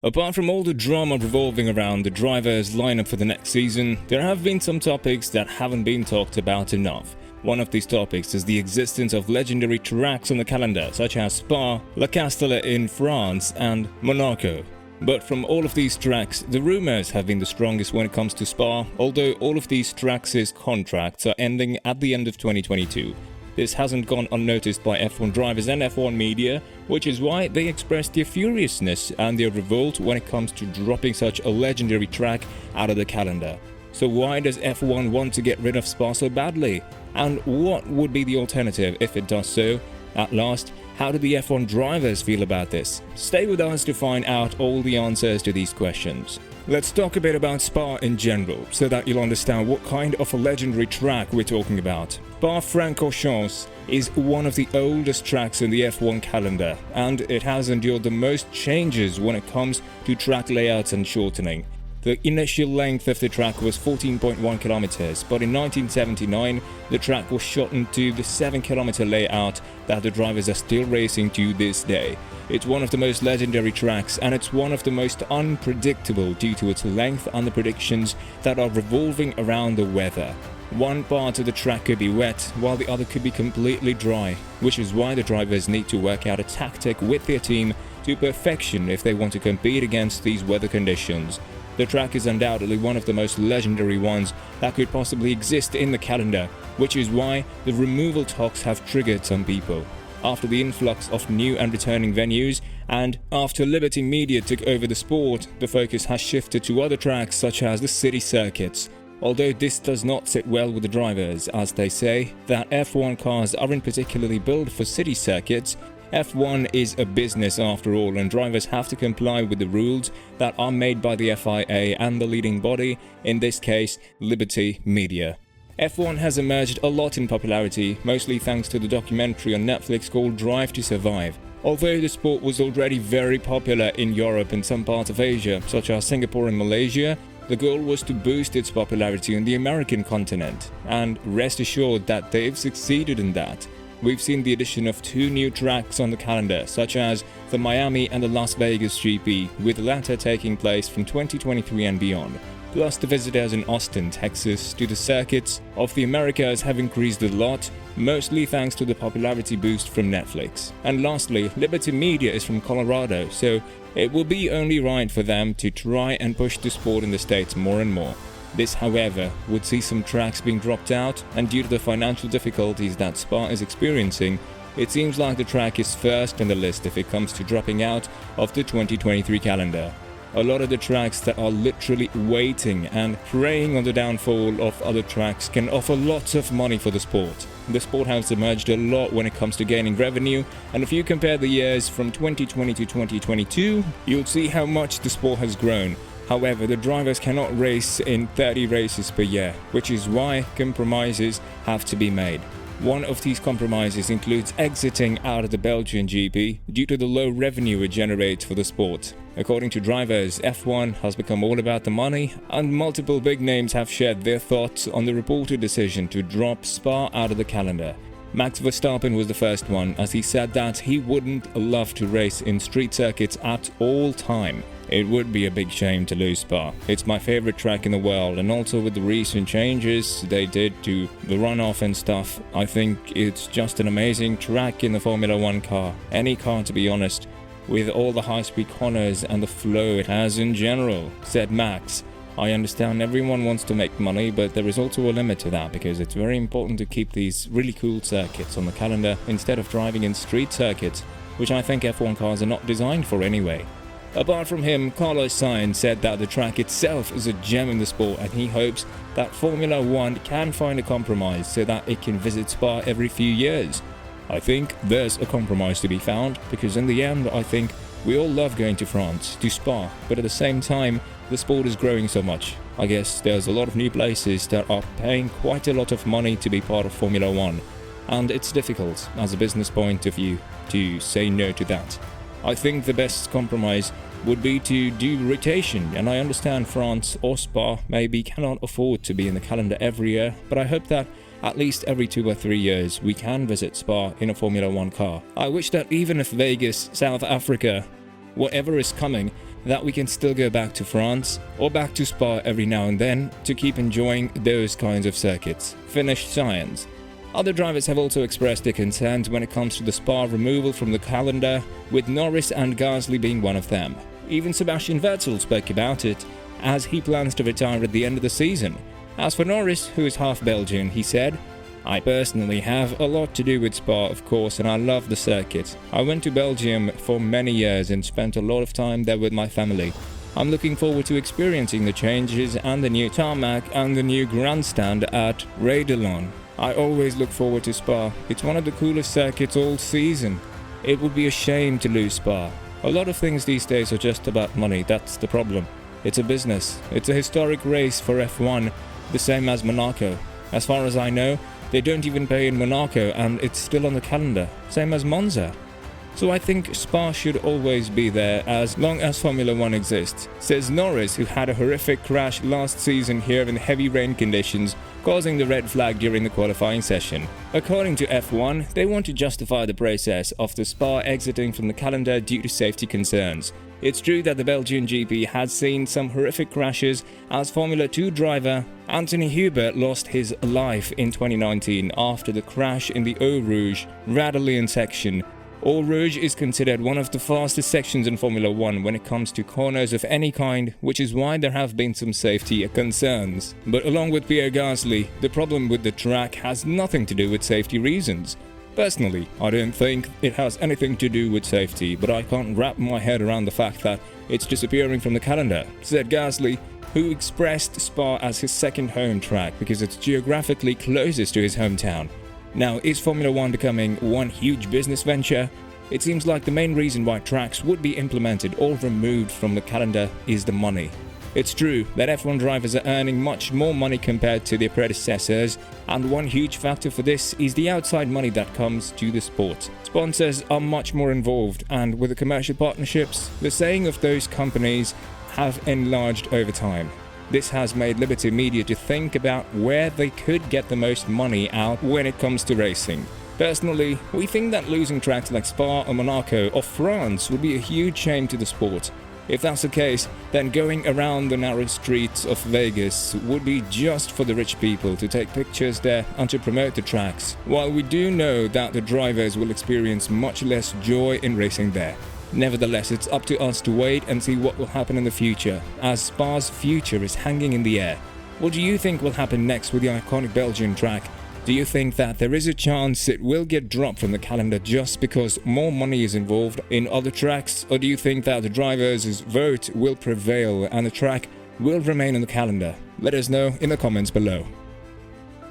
Apart from all the drama revolving around the drivers' lineup for the next season, there have been some topics that haven't been talked about enough. One of these topics is the existence of legendary tracks on the calendar, such as Spa, La Castellet in France, and Monaco. But from all of these tracks, the rumours have been the strongest when it comes to Spa, although all of these tracks' contracts are ending at the end of 2022. This hasn't gone unnoticed by F1 drivers and F1 media, which is why they expressed their furiousness and their revolt when it comes to dropping such a legendary track out of the calendar. So why does F1 want to get rid of Spa so badly? And what would be the alternative if it does so? At last, how do the F1 drivers feel about this? Stay with us to find out all the answers to these questions. Let's talk a bit about Spa in general, so that you'll understand what kind of a legendary track we're talking about. Spa-Francorchamps is one of the oldest tracks in the F1 calendar, and it has endured the most changes when it comes to track layouts and shortening. The initial length of the track was 14.1 kilometers, but in 1979, the track was shortened to the 7-kilometer layout that the drivers are still racing to this day. It's one of the most legendary tracks, and it's one of the most unpredictable due to its length and the predictions that are revolving around the weather. One part of the track could be wet, while the other could be completely dry, which is why the drivers need to work out a tactic with their team to perfection if they want to compete against these weather conditions. The track is undoubtedly one of the most legendary ones that could possibly exist in the calendar, which is why the removal talks have triggered some people. After the influx of new and returning venues, and after Liberty Media took over the sport, the focus has shifted to other tracks such as the city circuits. Although this does not sit well with the drivers, as they say that F1 cars aren't particularly built for city circuits. F1 is a business after all, and drivers have to comply with the rules that are made by the FIA and the leading body, in this case, Liberty Media. F1 has emerged a lot in popularity, mostly thanks to the documentary on Netflix called Drive to Survive. Although the sport was already very popular in Europe and some parts of Asia, such as Singapore and Malaysia, the goal was to boost its popularity on the American continent, and rest assured that they've succeeded in that. We've seen the addition of 2 new tracks on the calendar, such as the Miami and the Las Vegas GP, with the latter taking place from 2023 and beyond. Plus, the visitors in Austin, Texas to the circuits of the Americas have increased a lot, mostly thanks to the popularity boost from Netflix. And lastly, Liberty Media is from Colorado, so it will be only right for them to try and push the sport in the States more and more. This, however, would see some tracks being dropped out, and due to the financial difficulties that Spa is experiencing, it seems like the track is first on the list if it comes to dropping out of the 2023 calendar. A lot of the tracks that are literally waiting and preying on the downfall of other tracks can offer lots of money for the sport. The sport has emerged a lot when it comes to gaining revenue, and if you compare the years from 2020 to 2022, you'll see how much the sport has grown. However, the drivers cannot race in 30 races per year, which is why compromises have to be made. One of these compromises includes exiting out of the Belgian GP due to the low revenue it generates for the sport. According to drivers, F1 has become all about the money, and multiple big names have shared their thoughts on the reported decision to drop Spa out of the calendar. Max Verstappen was the first one, as he said that he wouldn't love to race in street circuits at all time. It would be a big shame to lose Spa. It's my favorite track in the world, and also with the recent changes they did to the runoff and stuff, I think it's just an amazing track in the Formula 1 car. Any car, to be honest, with all the high-speed corners and the flow it has in general, said Max. I understand everyone wants to make money, but there is also a limit to that, because it's very important to keep these really cool circuits on the calendar instead of driving in street circuits, which I think F1 cars are not designed for anyway. Apart from him, Carlos Sainz said that the track itself is a gem in the sport, and he hopes that Formula 1 can find a compromise so that it can visit Spa every few years. I think there's a compromise to be found, because in the end I think we all love going to France, to Spa, but at the same time the sport is growing so much. I guess there's a lot of new places that are paying quite a lot of money to be part of Formula 1, and it's difficult as a business point of view to say no to that. I think the best compromise would be to do rotation, and I understand France or Spa maybe cannot afford to be in the calendar every year, but I hope that at least every 2 or 3 years we can visit Spa in a Formula 1 car. I wish that even if Vegas, South Africa, whatever is coming, that we can still go back to France or back to Spa every now and then to keep enjoying those kinds of circuits. Finished science. Other drivers have also expressed their concerns when it comes to the Spa removal from the calendar, with Norris and Gasly being one of them. Even Sebastian Vettel spoke about it, as he plans to retire at the end of the season. As for Norris, who is half Belgian, he said, "I personally have a lot to do with Spa, of course, and I love the circuit. I went to Belgium for many years and spent a lot of time there with my family. I'm looking forward to experiencing the changes and the new tarmac and the new grandstand at Raidelon. I always look forward to Spa. It's one of the coolest circuits all season. It would be a shame to lose Spa. A lot of things these days are just about money, that's the problem. It's a business. It's a historic race for F1, the same as Monaco. As far as I know, they don't even pay in Monaco and it's still on the calendar, same as Monza. So I think Spa should always be there as long as Formula 1 exists," says Norris, who had a horrific crash last season here in heavy rain conditions, causing the red flag during the qualifying session. According to F1, they want to justify the process of the Spa exiting from the calendar due to safety concerns. It's true that the Belgian GP has seen some horrific crashes, as Formula 2 driver Anthony Hubert lost his life in 2019 after the crash in the Eau Rouge Radelian section. Eau Rouge is considered one of the fastest sections in Formula 1 when it comes to corners of any kind, which is why there have been some safety concerns. But along with Pierre Gasly, the problem with the track has nothing to do with safety reasons. Personally, I don't think it has anything to do with safety, but I can't wrap my head around the fact that it's disappearing from the calendar, said Gasly, who expressed Spa as his second home track because it's geographically closest to his hometown. Now, is Formula 1 becoming one huge business venture? It seems like the main reason why tracks would be implemented or removed from the calendar is the money. It's true that F1 drivers are earning much more money compared to their predecessors, and one huge factor for this is the outside money that comes to the sport. Sponsors are much more involved, and with the commercial partnerships, the saying of those companies have enlarged over time. This has made Liberty Media to think about where they could get the most money out when it comes to racing. Personally, we think that losing tracks like Spa or Monaco or France would be a huge shame to the sport. If that's the case, then going around the narrow streets of Vegas would be just for the rich people to take pictures there and to promote the tracks, while we do know that the drivers will experience much less joy in racing there. Nevertheless, it's up to us to wait and see what will happen in the future, as Spa's future is hanging in the air. What do you think will happen next with the iconic Belgian track? Do you think that there is a chance it will get dropped from the calendar just because more money is involved in other tracks? Or do you think that the drivers' vote will prevail and the track will remain on the calendar? Let us know in the comments below.